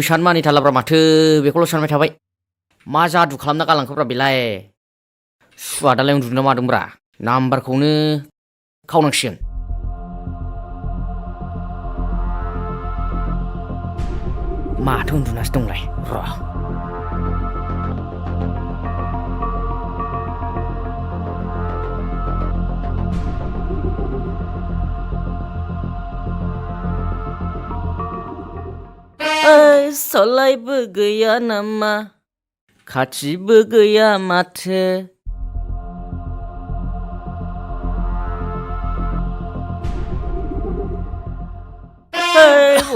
इसान मानिथारलाब्रा माथो बेखौल' सानबाय थाबाय मा जादु खालामना गालांखोब्रा बेलाय सुवादालाय उन्दुना मादोंब्रा नाम्बारखौनो खावनांसिगोन माथो उन्दुनासो दंलाय र' सलायबो गैया नामा खाथिबो गैया माथो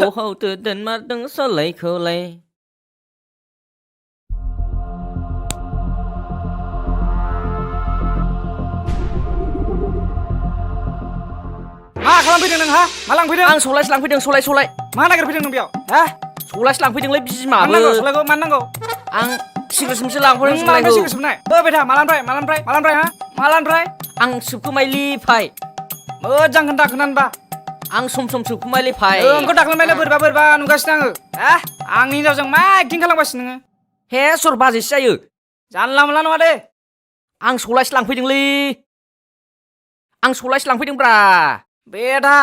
बहावथो दोनमारदों सलायखौलाय मा खालामफैदों नोंहा मा लांफैदों आं सलायसो लांफैदों सलाय मा नागिरफैदों नों बेयाव हा सलायसो लांफैदोंलै मानो बिमाबो नांगौ सलायखौ मानो नांगौ आं सिगांसिमसो लांफैदों नों मालानिफ्राय सलायखौ सिगां सोबनाय ओइ था मालानिफ्राय हा मालानिफ्राय आं सोबखोमायलि फाय मोजां खोन्था खोनानोबा आं सम सोबखोमायलि फाय नोंखौ दाख्लैनिफ्रायनो बोरैबा नुगासिनो आङो हा आंनि हिनजावजों मा एक्टिं खालामगासिनो नोङो हे सर बाजैसो जायो जानला मोनला नङा दे आं सलायसो लांफैदोंलै आं सलायसो लांफैदोंब्रा बेदा